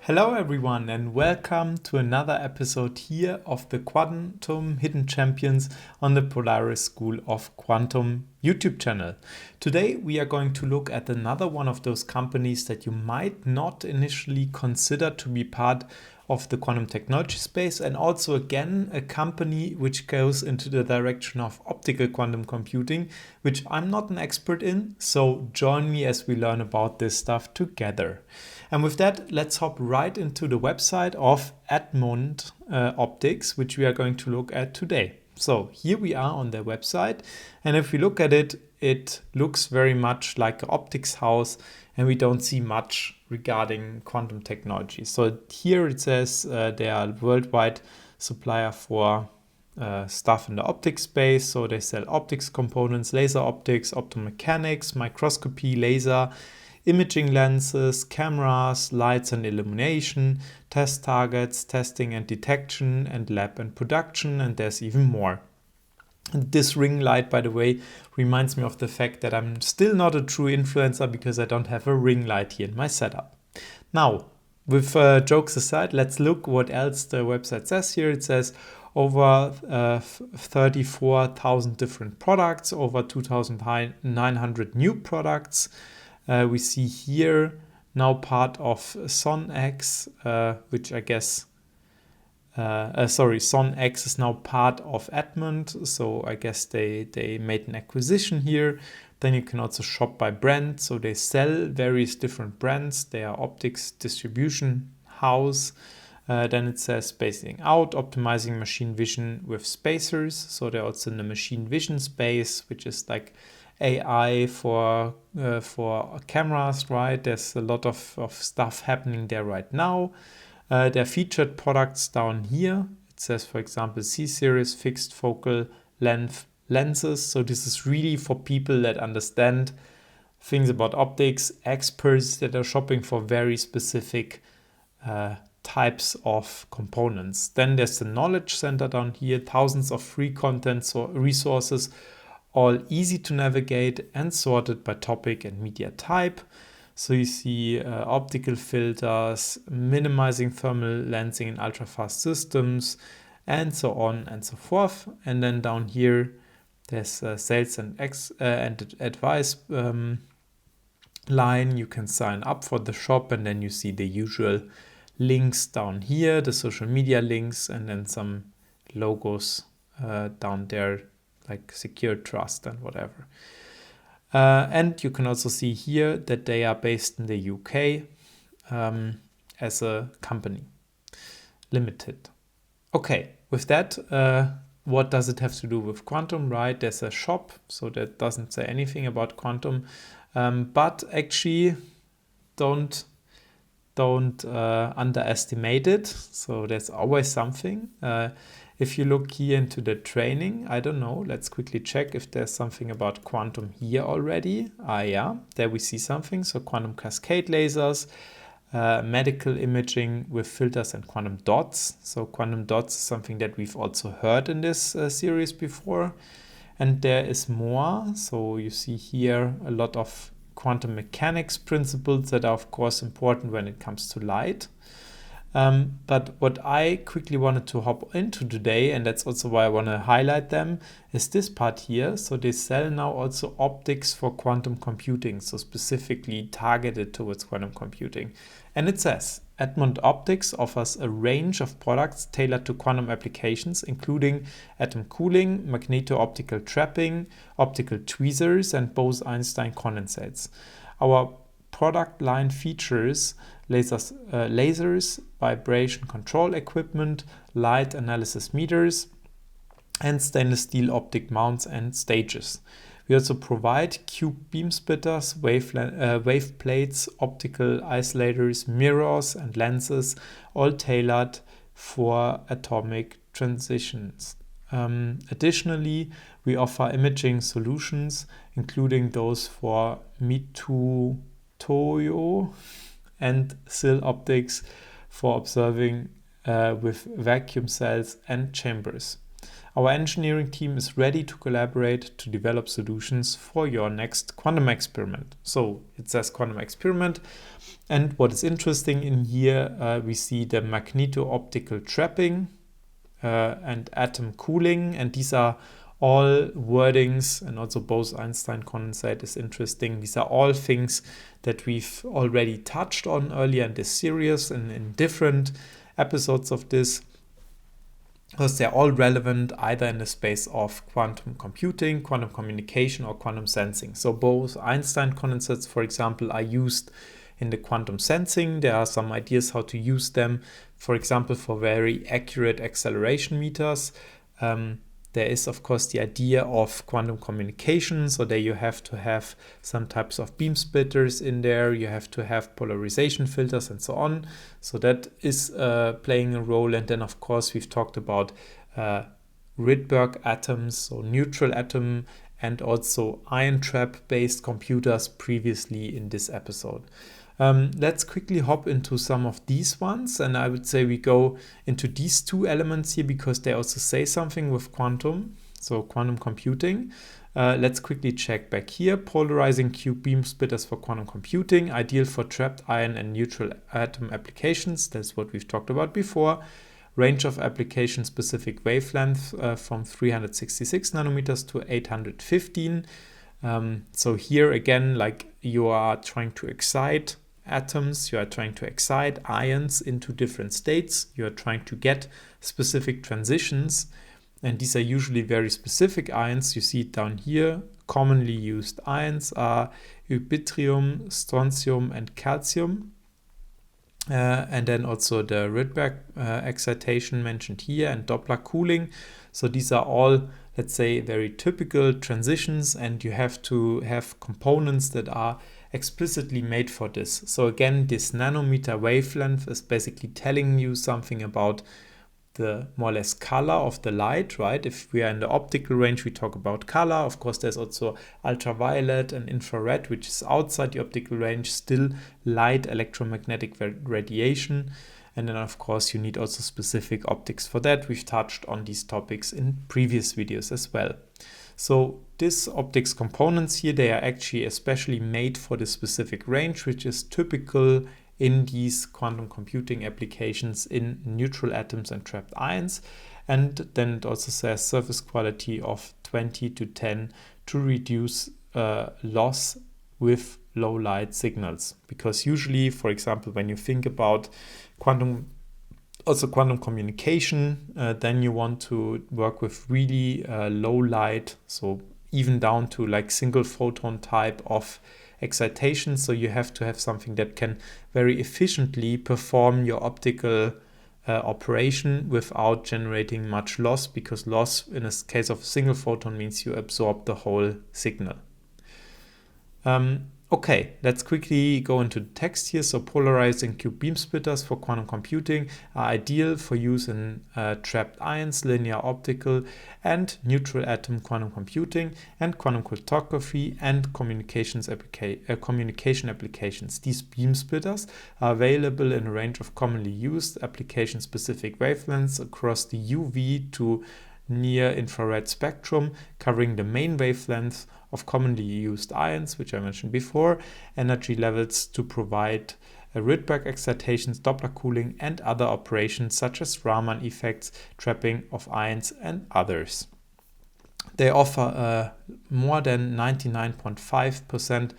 Hello everyone and welcome to another episode here of the Quantum Hidden Champions on the Polaris School of Quantum YouTube channel. Today we are going to look at another one of those companies that you might not initially consider to be part of the quantum technology space, and also again a company which goes into the direction of optical quantum computing, which I'm not an expert in, so join me as we learn about this stuff together. And with that, let's hop right into the website of Edmund Optics, which we are going to look at today. So here we are on their website, and if we look at it, it looks very much like an optics house, and we don't see much regarding quantum technology. So here it says they are a worldwide supplier for stuff in the optics space. So they sell optics components, laser optics, optomechanics, microscopy, laser, imaging lenses, cameras, lights and illumination, test targets, testing and detection, and lab and production, and there's even more. This ring light, by the way, reminds me of the fact that I'm still not a true influencer because I don't have a ring light here in my setup. Now, with jokes aside, let's look what else the website says here. It says over 34,000 different products, over 2,900 new products. We see here now part of SonX, which I guess SonX is now part of Edmund, so I guess they made an acquisition here. Then you can also shop by brand, so they sell various different brands. They are optics distribution house. Then it says spacing out, optimizing machine vision with spacers. So they're also in the machine vision space, which is like AI for cameras, right? There's a lot of stuff happening there right now. Their featured products down here, it says, for example, C-series fixed focal length lenses. So this is really for people that understand things about optics, experts that are shopping for very specific types of components. Then there's the knowledge center down here, thousands of free content resources, all easy to navigate and sorted by topic and media type. So you see optical filters, minimizing thermal lensing in ultra-fast systems, and so on and so forth. And then down here, there's sales and advice line. You can sign up for the shop, and then you see the usual links down here, the social media links, and then some logos down there, like secure trust and whatever. And you can also see here that they are based in the UK as a company, limited. Okay, with that, what does it have to do with quantum, right? There's a shop, so that doesn't say anything about quantum, but actually don't underestimate it. So there's always something. If you look here into the training, I don't know, let's quickly check if there's something about quantum here already. Yeah, there we see something. So quantum cascade lasers, medical imaging with filters and quantum dots. So quantum dots is something that we've also heard in this series before. And there is more. So you see here a lot of quantum mechanics principles that are of course important when it comes to light. But what I quickly wanted to hop into today, and that's also why I want to highlight them, is this part here. So they sell now also optics for quantum computing, so specifically targeted towards quantum computing. And it says, Edmund Optics offers a range of products tailored to quantum applications, including atom cooling, magneto-optical trapping, optical tweezers, and Bose-Einstein condensates. Our product line features lasers, vibration control equipment, light analysis meters, and stainless steel optic mounts and stages. We also provide cube beam splitters, wave plates, optical isolators, mirrors, and lenses, all tailored for atomic transitions. Additionally, we offer imaging solutions, including those for Toyo and SIL optics for observing with vacuum cells and chambers. Our engineering team is ready to collaborate to develop solutions for your next quantum experiment. So it says quantum experiment. And what is interesting in here, we see the magneto-optical trapping and atom cooling. And these are all wordings, and also Bose-Einstein condensate is interesting. These are all things that we've already touched on earlier in this series and in different episodes of this, because they're all relevant either in the space of quantum computing, quantum communication, or quantum sensing. So Bose-Einstein condensates, for example, are used in the quantum sensing. There are some ideas how to use them, for example, for very accurate acceleration meters. There is, of course, the idea of quantum communication. So there you have to have some types of beam splitters in there. You have to have polarization filters and so on. So that is playing a role. And then, of course, we've talked about Rydberg atoms, so neutral atom, and also ion trap based computers previously in this episode. Let's quickly hop into some of these ones, and I would say we go into these two elements here because they also say something with quantum, so quantum computing. Let's quickly check back here. Polarizing cube beam splitters for quantum computing, ideal for trapped ion and neutral atom applications. That's what we've talked about before. Range of application-specific wavelength from 366 nanometers to 815. So here again, like you are trying to excite atoms, you are trying to excite ions into different states, you are trying to get specific transitions, and these are usually very specific ions. You see it down here. Commonly used ions are yttrium, strontium, and calcium. And then also the Rydberg excitation mentioned here and Doppler cooling. So these are all, let's say, very typical transitions, and you have to have components that are explicitly made for this. So again, this nanometer wavelength is basically telling you something about the more or less color of the light, right? If we are in the optical range, we talk about color. Of course, there's also ultraviolet and infrared, which is outside the optical range, still light electromagnetic radiation. And then, of course, you need also specific optics for that. We've touched on these topics in previous videos as well. So these optics components here, they are actually especially made for the specific range, which is typical in these quantum computing applications in neutral atoms and trapped ions. And then it also says surface quality of 20 to 10 to reduce loss with low light signals. Because usually, for example, when you think about quantum communication, then you want to work with really low light, so even down to like single photon type of excitation. So you have to have something that can very efficiently perform your optical operation without generating much loss, because loss in a case of a single photon means you absorb the whole signal. Okay, let's quickly go into the text here. So polarizing cube beam splitters for quantum computing are ideal for use in trapped ions, linear optical, and neutral atom quantum computing, and quantum cryptography and communication applications. These beam splitters are available in a range of commonly used application-specific wavelengths across the UV to near-infrared spectrum, covering the main wavelength of commonly used ions, which I mentioned before, energy levels to provide Rydberg excitations, Doppler cooling, and other operations such as Raman effects, trapping of ions, and others. They offer more than 99.5%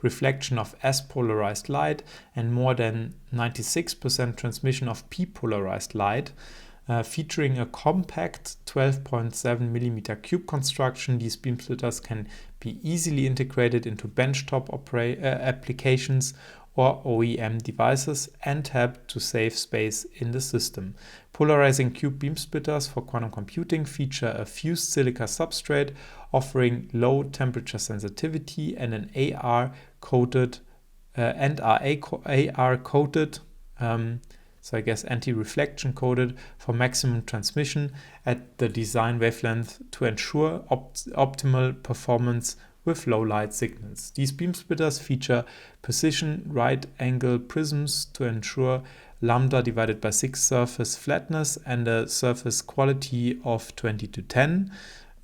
reflection of S-polarized light and more than 96% transmission of P-polarized light. Featuring a compact 12.7 millimeter cube construction, these beam splitters can be easily integrated into benchtop applications or OEM devices and help to save space in the system. Polarizing cube beam splitters for quantum computing feature a fused silica substrate offering low temperature sensitivity and an AR coated so I guess anti-reflection coated for maximum transmission at the design wavelength to ensure optimal performance with low light signals. These beam splitters feature precision right angle prisms to ensure lambda divided by 6 surface flatness, and a surface quality of 20 to 10.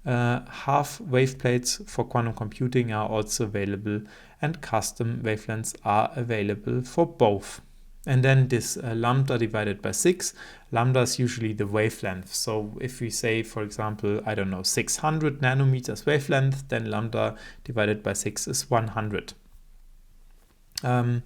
Half waveplates for quantum computing are also available, and custom wavelengths are available for both. And then this lambda divided by 6, lambda is usually the wavelength. So if we say, for example, 600 nanometers wavelength, then lambda divided by 6 is 100. And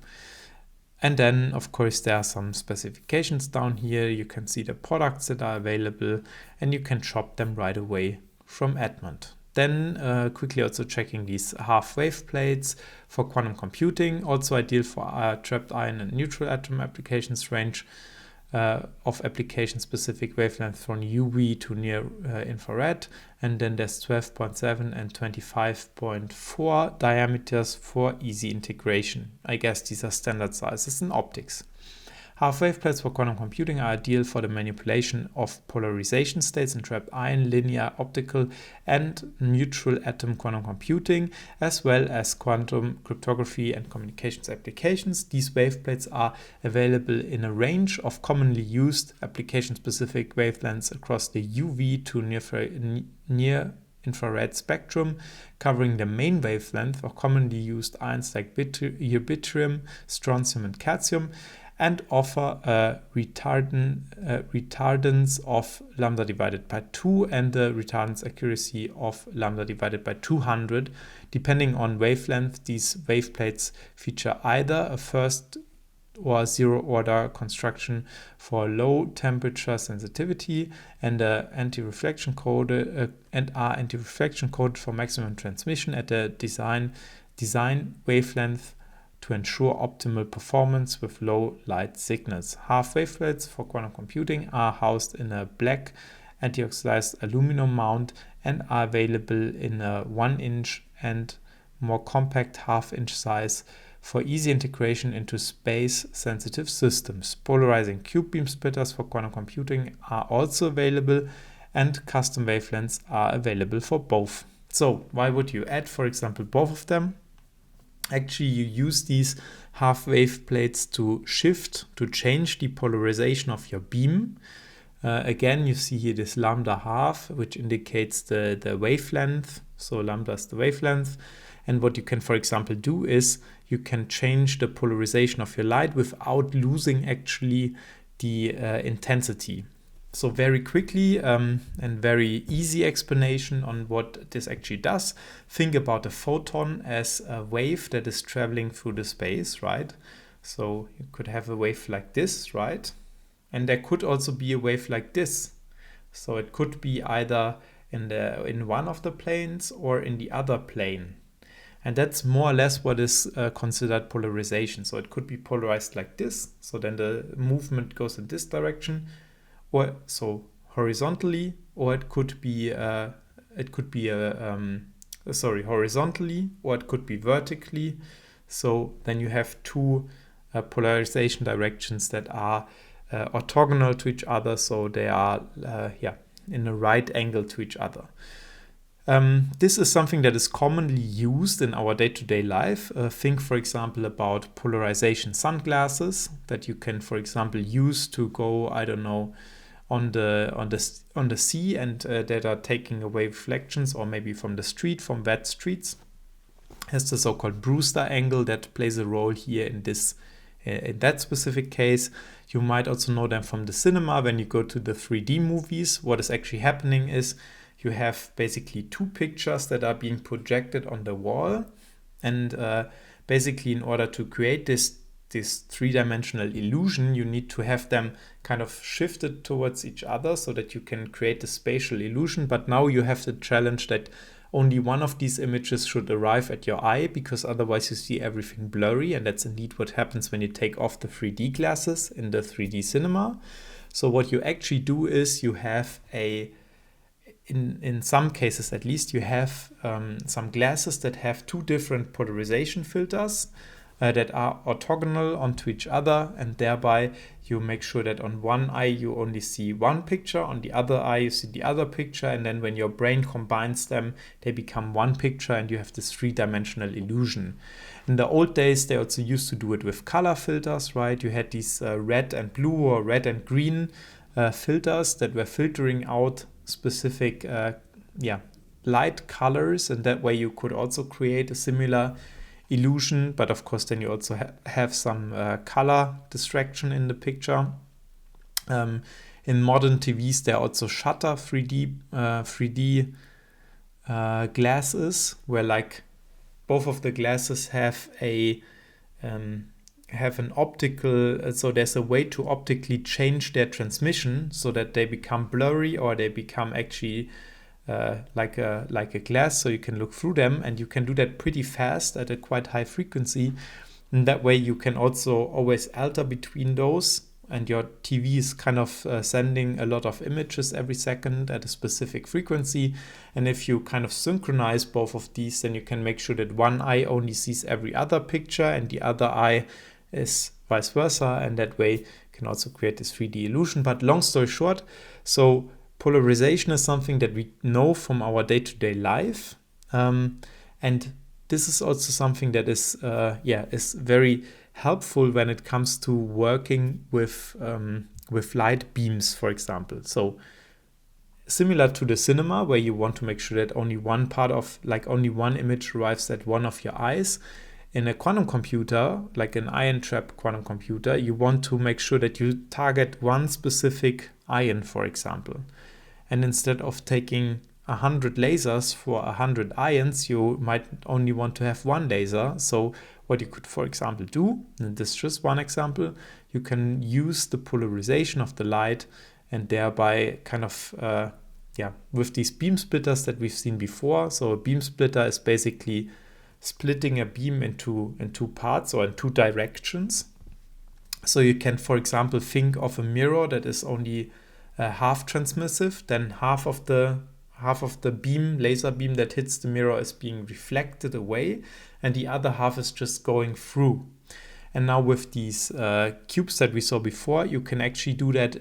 then, of course, there are some specifications down here. You can see the products that are available, and you can shop them right away from Edmund. Then quickly also checking these half wave plates for quantum computing, also ideal for trapped ion and neutral atom applications, range of application-specific wavelength from UV to near infrared, and then there's 12.7 and 25.4 diameters for easy integration. I guess these are standard sizes in optics. Half-wave plates for quantum computing are ideal for the manipulation of polarization states in trapped ion, linear, optical, and neutral atom quantum computing, as well as quantum cryptography and communications applications. These waveplates are available in a range of commonly used application-specific wavelengths across the UV to near infrared spectrum, covering the main wavelength of commonly used ions like yttrium, strontium, and calcium, and offer a retardance of lambda divided by 2 and the retardance accuracy of lambda divided by 200. Depending on wavelength, these waveplates feature either a first or zero order construction for low temperature sensitivity and anti-reflection code and are anti-reflection coded for maximum transmission at the design wavelength to ensure optimal performance with low light signals. Half waveplates for quantum computing are housed in a black anti-oxidized aluminum mount and are available in a 1-inch and more compact half-inch size for easy integration into space-sensitive systems. Polarizing cube beam splitters for quantum computing are also available, and custom wavelengths are available for both. So why would you add, for example, both of them? Actually, you use these half wave plates to change the polarization of your beam. Again, you see here this lambda half, which indicates the wavelength. So lambda is the wavelength. And what you can, for example, do is you can change the polarization of your light without losing actually the intensity. So very quickly and very easy explanation on what this actually does. Think about a photon as a wave that is traveling through the space, right? So you could have a wave like this, right? And there could also be a wave like this. So it could be either in one of the planes or in the other plane. And that's more or less what is considered polarization. So it could be polarized like this. So then the movement goes in this direction, or so horizontally, or it could be horizontally, or it could be vertically. So then you have two polarization directions that are orthogonal to each other. So they are in a right angle to each other. This is something that is commonly used in our day-to-day life. Think, for example, about polarization sunglasses that you can, for example, use to go, on the sea and that are taking away reflections, or maybe from the street, from wet streets. Has the so-called Brewster angle that plays a role here in that specific case. You might also know them from the cinema when you go to the 3D movies. What is actually happening is you have basically two pictures that are being projected on the wall, and basically in order to create this three-dimensional illusion, you need to have them kind of shifted towards each other so that you can create a spatial illusion. But now you have the challenge that only one of these images should arrive at your eye, because otherwise you see everything blurry, and that's indeed what happens when you take off the 3D glasses in the 3D cinema. So what you actually do is you have in some cases at least, you have some glasses that have two different polarization filters. that are orthogonal onto each other, and thereby you make sure that on one eye you only see one picture, on the other eye you see the other picture, and then when your brain combines them, they become one picture and you have this three-dimensional illusion. In the old days, they also used to do it with color filters, right? You had these red and blue or red and green filters that were filtering out specific light colors, and that way you could also create a similar illusion, but of course then you also have some color distraction in the picture. In modern TVs there are also shutter 3D glasses, where like both of the glasses have an optical, so there's a way to optically change their transmission so that they become blurry or they become actually like a glass, so you can look through them, and you can do that pretty fast at a quite high frequency. And that way you can also always alter between those, and your TV is kind of sending a lot of images every second at a specific frequency. And if you kind of synchronize both of these, then you can make sure that one eye only sees every other picture and the other eye is vice versa, and that way you can also create this 3D illusion. But long story short, so polarization is something that we know from our day-to-day life, and this is also something that is very helpful when it comes to working with light beams, for example. So similar to the cinema, where you want to make sure that only one part of, like only one image arrives at one of your eyes, in a quantum computer, like an ion trap quantum computer, you want to make sure that you target one specific ion, for example. And instead of taking 100 lasers for 100 ions, you might only want to have one laser. So what you could, for example, do, and this is just one example, you can use the polarization of the light, and thereby kind of, with these beam splitters that we've seen before. So a beam splitter is basically splitting a beam into two parts or in two directions. So you can, for example, think of a mirror that is only half transmissive, then half of the beam, laser beam that hits the mirror is being reflected away, and the other half is just going through. And now with these cubes that we saw before, you can actually do that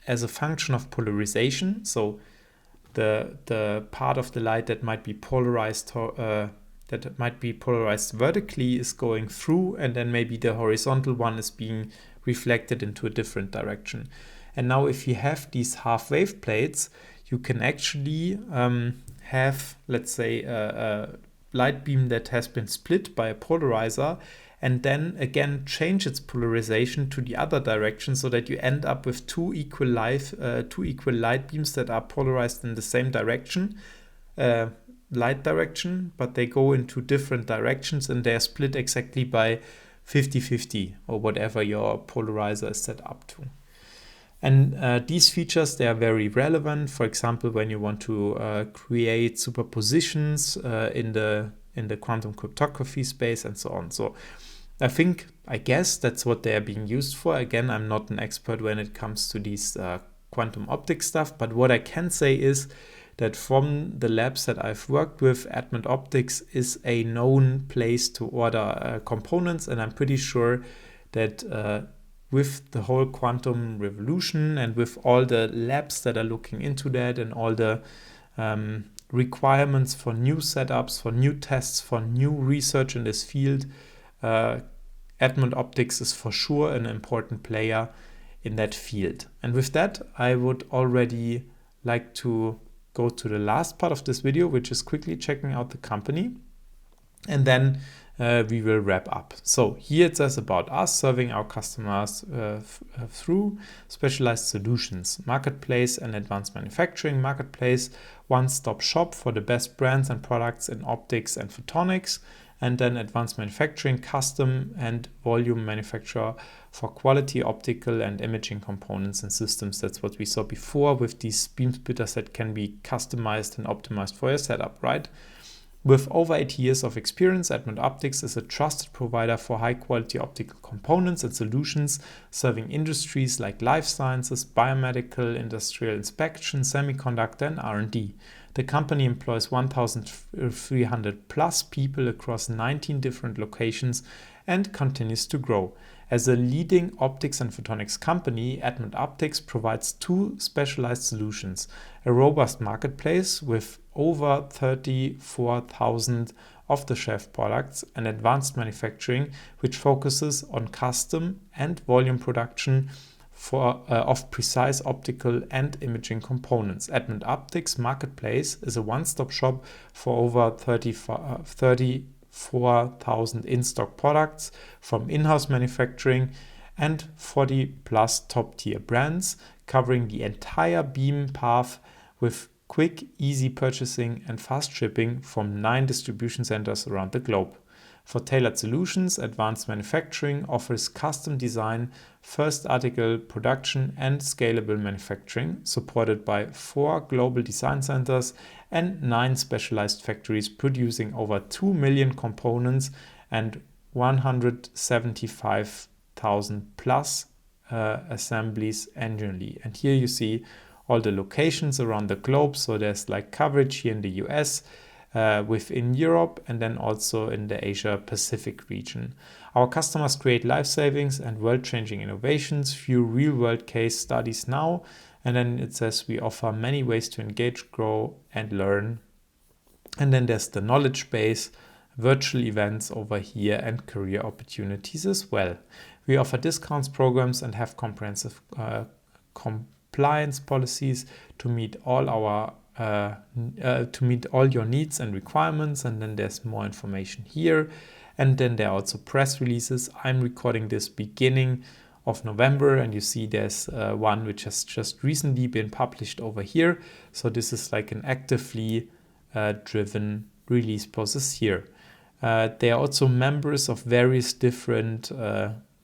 as a function of polarization. So the part of the light that might be polarized vertically is going through, and then maybe the horizontal one is being reflected into a different direction. And now if you have these half wave plates, you can actually have, let's say, a light beam that has been split by a polarizer, and then again change its polarization to the other direction, so that you end up with two equal light beams that are polarized in the same direction, light direction, but they go into different directions, and they're split exactly by 50-50 or whatever your polarizer is set up to. And these features, they are very relevant, for example, when you want to create superpositions in the quantum cryptography space and so on. So I guess that's what they are being used for. Again, I'm not an expert when it comes to these quantum optics stuff, but what I can say is that from the labs that I've worked with, Edmund Optics is a known place to order components, and I'm pretty sure that with the whole quantum revolution and with all the labs that are looking into that and all the requirements for new setups, for new tests, for new research in this field, Edmund Optics is for sure an important player in that field. And with that, I would already like to go to the last part of this video, which is quickly checking out the company. And then we will wrap up. So here it says about us: serving our customers through specialized solutions, marketplace and advanced manufacturing, marketplace, one-stop shop for the best brands and products in optics and photonics, and then advanced manufacturing, custom and volume manufacturer for quality optical and imaging components and systems. That's what we saw before with these beam splitters that can be customized and optimized for your setup, right? With over 8 years of experience, Edmund Optics is a trusted provider for high-quality optical components and solutions, serving industries like life sciences, biomedical, industrial inspection, semiconductor, and R&D. The company employs 1,300 plus people across 19 different locations and continues to grow. As a leading optics and photonics company, Edmund Optics provides two specialized solutions: a robust marketplace with over 34,000 off-the-shelf products, and advanced manufacturing, which focuses on custom and volume production of precise optical and imaging components. Edmund Optics Marketplace is a one-stop shop for over 34,000 in-stock products from in-house manufacturing and 40 plus top-tier brands, covering the entire beam path with quick, easy purchasing and fast shipping from 9 distribution centers around the globe. For tailored solutions, Advanced Manufacturing offers custom design, first article production, and scalable manufacturing, supported by 4 global design centers and 9 specialized factories producing over 2 million components and 175,000 plus assemblies annually. And here you see all the locations around the globe. So there's like coverage here in the US, within Europe, and then also in the Asia Pacific region. Our customers create life savings and world-changing innovations through real-world case studies now. And then it says we offer many ways to engage, grow, and learn. And then there's the knowledge base, virtual events over here, and career opportunities as well. We offer discounts programs and have comprehensive compliance policies to meet all our your needs and requirements. And then there's more information here, and then there are also press releases. I'm recording this beginning of November, and you see there's one which has just recently been published over here. So this is like an actively driven release process here. They are also members of various different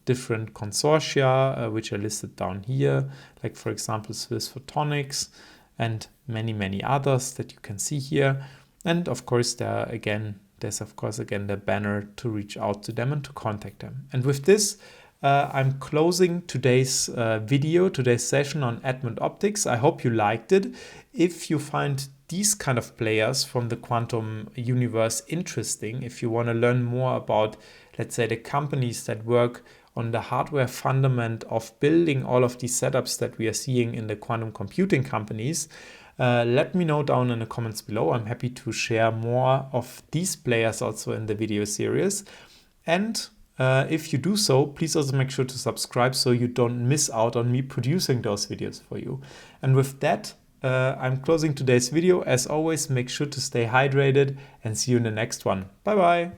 consortia, which are listed down here, like for example Swiss Photonics, and many others that you can see here. And of course there's of course the banner to reach out to them and to contact them. And with this, I'm closing today's today's session on Edmund Optics. I hope you liked it. If you find these kind of players from the quantum universe interesting, if you want to learn more about, let's say, the companies that work on the hardware fundament of building all of these setups that we are seeing in the quantum computing companies, let me know down in the comments below. I'm happy to share more of these players also in the video series. And if you do so, please also make sure to subscribe so you don't miss out on me producing those videos for you. And with that, I'm closing today's video. As always, make sure to stay hydrated and see you in the next one. Bye bye.